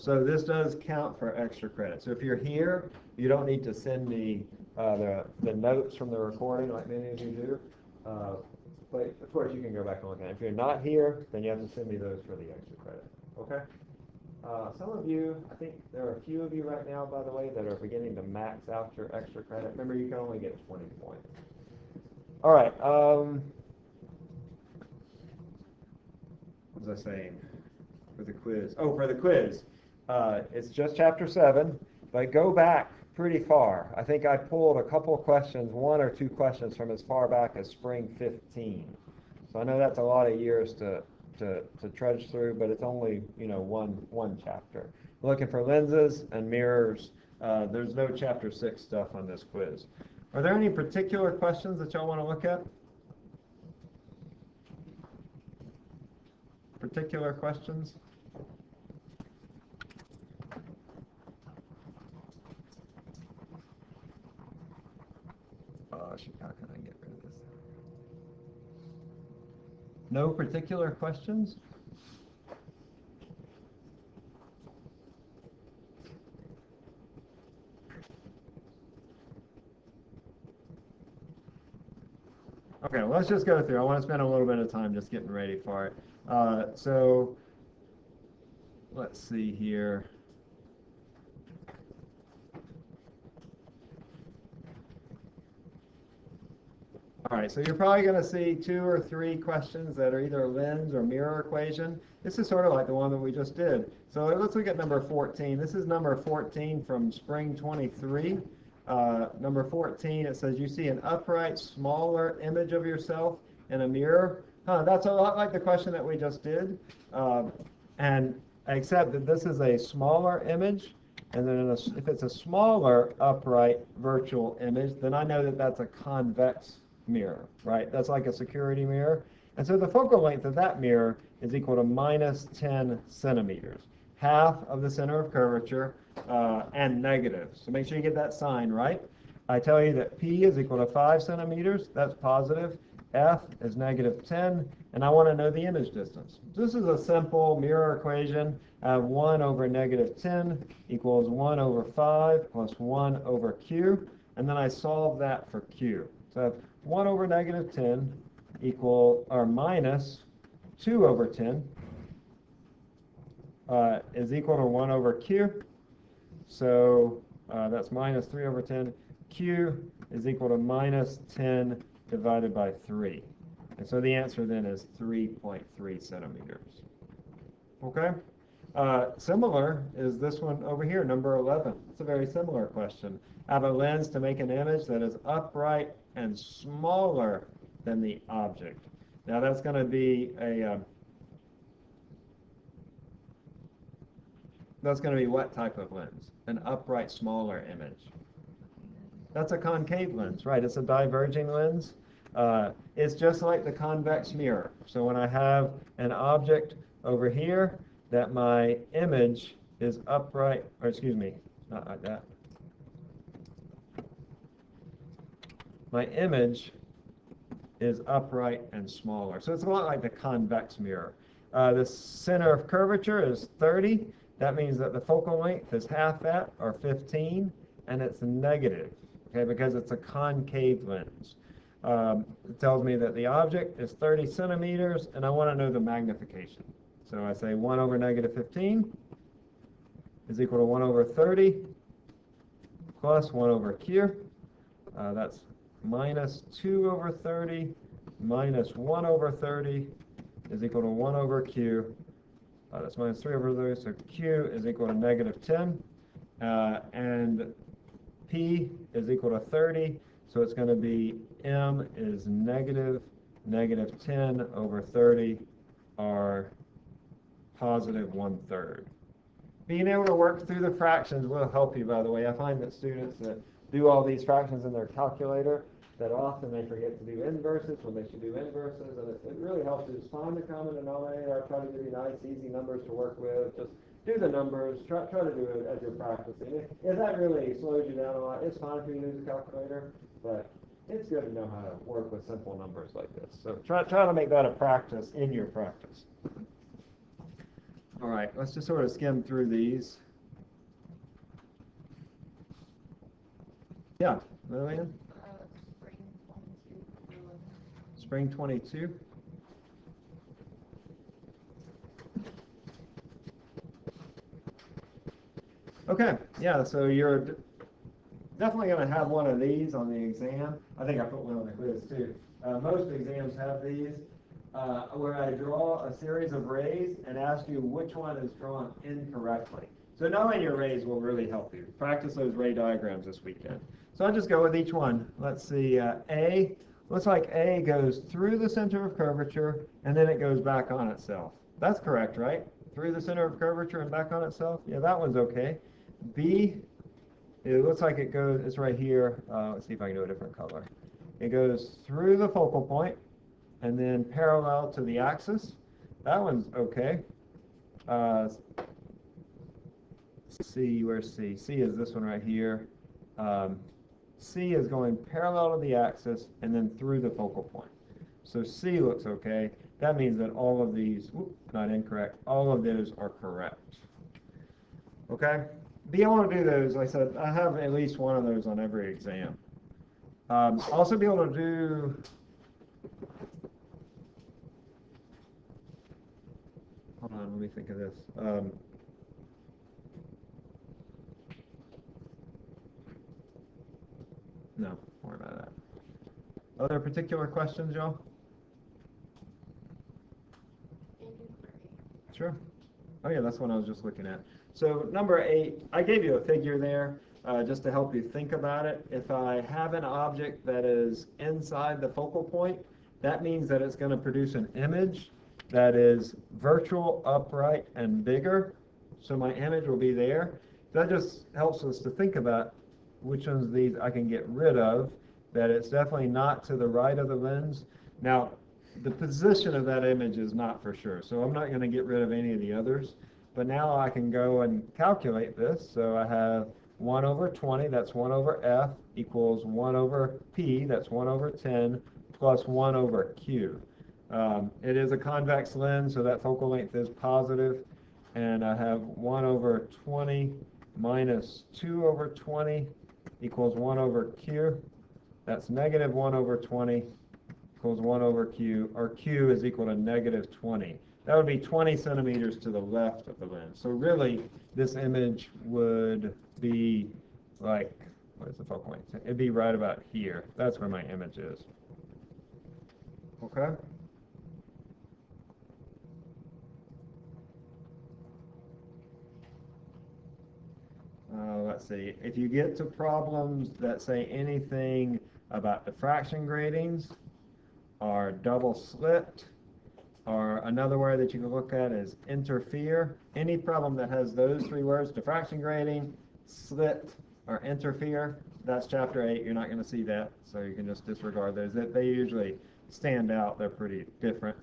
So this does count for extra credit. So if you're here, you don't need to send me the notes from the recording like many of you do. But of course, you can go back and look at it. If you're not here, then you have to send me those for the extra credit. Okay? Some of you, I think there are a few of you right now, by the way, that are beginning to max out your extra credit. Remember, you can only get 20 points. All right. What was I saying? For the quiz. Oh, for the quiz. It's just chapter 7, but go back pretty far. I think I pulled a couple of questions, 1 or 2 questions from as far back as spring 15. So I know that's a lot of years to trudge through, but it's only, one chapter. Looking for lenses and mirrors. There's no chapter 6 stuff on this quiz. Are there any particular questions that y'all want to look at? Particular questions? Oh, shoot, how can I get rid of this? No particular questions? Okay, well, let's just go through. I want to spend a little bit of time just getting ready for it. So let's see here. All right, so you're probably going to see 2 or 3 questions that are either a lens or mirror equation. This is sort of like the one that we just did. So let's look at number 14. This is number 14 from spring 23. Number 14, it says you see an upright, smaller image of yourself in a mirror. That's a lot like the question that we just did. And except that this is a smaller image. And then if it's a smaller upright virtual image, then I know that that's a convex mirror, right? That's like a security mirror. And so the focal length of that mirror is equal to minus 10 centimeters, half of the center of curvature, and negative. So make sure you get that sign right. I tell you that P is equal to 5 centimeters. That's positive. F is negative 10. And I want to know the image distance. This is a simple mirror equation. I have 1 over negative 10 equals 1 over 5 plus 1 over Q. And then I solve that for Q. So I have 1 over negative 10 minus 2 over 10 is equal to 1 over Q. So that's minus 3 over 10. Q is equal to minus 10 divided by 3. And so the answer then is 3.3 centimeters. Okay? Similar is this one over here, number 11. It's a very similar question. I have a lens to make an image that is upright and smaller than the object. Now that's going to be what type of lens? An upright, smaller image. That's a concave lens, right? It's a diverging lens. It's just like the convex mirror. So when I have an object over here, that my image is upright, or excuse me, not like that. My image is upright and smaller. So it's a lot like the convex mirror. The center of curvature is 30. That means that the focal length is half that, or 15, and it's negative, okay, because it's a concave lens. It tells me that the object is 30 centimeters, and I want to know the magnification. So I say 1 over negative 15 is equal to 1 over 30 plus 1 over Q. That's minus 2 over 30 minus 1 over 30 is equal to 1 over Q. That's minus 3 over 30, so Q is equal to negative 10. And P is equal to 30, so it's going to be M is negative 10 over 30, or positive 1/3. Being able to work through the fractions will help you, by the way. I find that students that do all these fractions in their calculator, that often they forget to do inverses when they should do inverses, and it really helps you just find the common denominator. I try to give you nice, easy numbers to work with. Just do the numbers. Try to do it as you're practicing. If that really slows you down a lot, it's fine if you use a calculator, but it's good to know how to work with simple numbers like this. So try to make that a practice in your practice. All right, let's just sort of skim through these. Yeah, Lillian? Spring 22. Okay, yeah, so you're definitely going to have one of these on the exam. I think I put one on the quiz too. Most exams have these, where I draw a series of rays and ask you which one is drawn incorrectly. So knowing your rays will really help you. Practice those ray diagrams this weekend. So I'll just go with each one. Let's see, A, looks like A goes through the center of curvature and then it goes back on itself. That's correct, right? Through the center of curvature and back on itself? Yeah, that one's okay. B, it looks like it goes, it's right here. Let's see if I can do a different color. It goes through the focal point and then parallel to the axis. That one's okay. C, where's C? C is this one right here. C is going parallel to the axis and then through the focal point. So C looks okay. That means that all of these, not incorrect, all of those are correct. Okay? Be able to do those, like I said, I have at least one of those on every exam. Also be able to do, hold on, let me think of this. No, don't worry about that. Other particular questions, y'all? Sure. Oh yeah, that's one I was just looking at. So number 8, I gave you a figure there just to help you think about it. If I have an object that is inside the focal point, that means that it's going to produce an image that is virtual, upright, and bigger. So my image will be there. That just helps us to think about which ones of these I can get rid of, that it's definitely not to the right of the lens. Now, the position of that image is not for sure, so I'm not going to get rid of any of the others. But now I can go and calculate this. So I have 1 over 20, that's 1 over f, equals 1 over p, that's 1 over 10, plus 1 over q. It is a convex lens, so that focal length is positive. And I have 1 over 20 minus 2 over 20 equals 1 over q. That's negative 1 over 20 equals 1 over q, or q is equal to negative 20. That would be 20 centimeters to the left of the lens. So really, this image would be like, what is the focal point? It'd be right about here. That's where my image is. Okay? Let's see. If you get to problems that say anything about diffraction gratings or double slit, or another word that you can look at is interfere. Any problem that has those 3 words, diffraction grating, slit, or interfere, that's chapter 8. You're not going to see that, so you can just disregard those. They usually stand out. They're pretty different.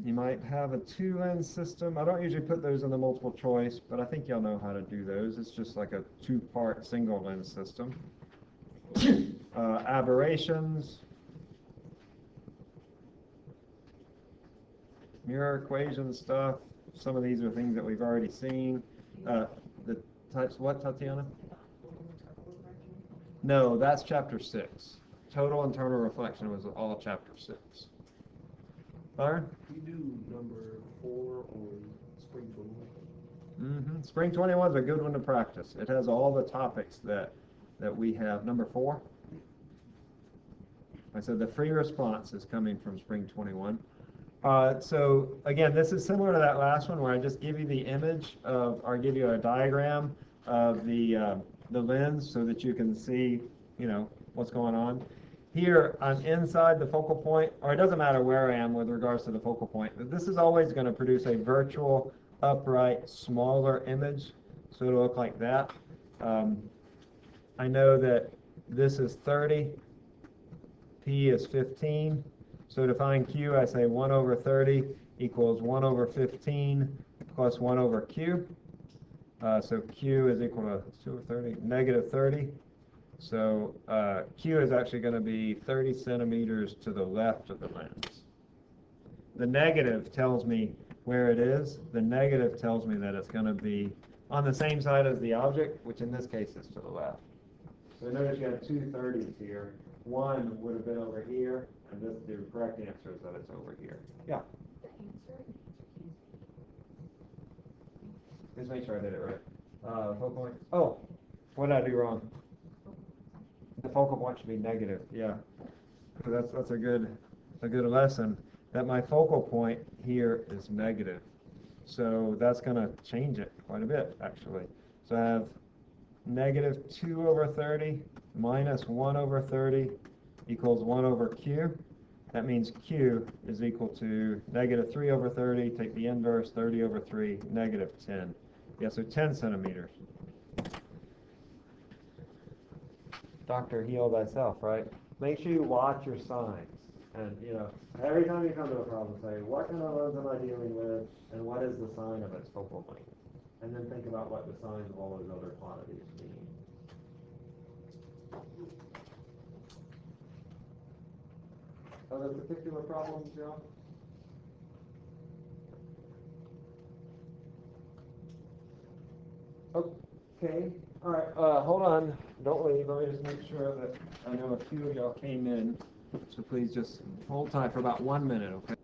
You might have a 2-lens system. I don't usually put those in the multiple choice, but I think y'all know how to do those. It's just like a 2-part single lens system. Aberrations. Mirror equation stuff. Some of these are things that we've already seen. The types, what, Tatiana? No, that's chapter 6. Total internal reflection was all chapter 6. Byron? You do number 4 on spring 21. Spring 21 is a good one to practice. It has all the topics that we have. Number 4? I said the free response is coming from spring 21. So again, this is similar to that last one where I just give you the image of, or give you a diagram of the lens so that you can see, what's going on. Here, I'm inside the focal point, or it doesn't matter where I am with regards to the focal point. But this is always going to produce a virtual, upright, smaller image, so it'll look like that. I know that this is 30, P is 15. So to find Q, I say 1 over 30 equals 1 over 15 plus 1 over Q. So Q is equal to 2 over 30, negative 30. So Q is actually going to be 30 centimeters to the left of the lens. The negative tells me where it is. The negative tells me that it's going to be on the same side as the object, which in this case is to the left. So notice you have two 30s here. One would have been over here, and this, the correct answer is that it's over here. Yeah? Just make sure I did it right. Focal point. Oh, what did I do wrong? The focal point should be negative. Yeah. So that's a good lesson. That my focal point here is negative. So that's going to change it quite a bit, actually. So I have negative 2 over 30 minus 1 over 30 equals 1 over q. That means q is equal to negative 3 over 30, take the inverse, 30 over 3, negative 10. Yeah, so 10 centimeters. Doctor, heal thyself, right? Make sure you watch your signs. And, you know, every time you come to a problem, say, what kind of loads am I dealing with, and what is the sign of its focal length? And then think about what the signs of all those other quantities mean. Other particular problems, Joe? Okay. All right. Hold on. Don't leave. Let me just make sure that I know a few of y'all came in. So please just hold tight for about 1 minute, okay?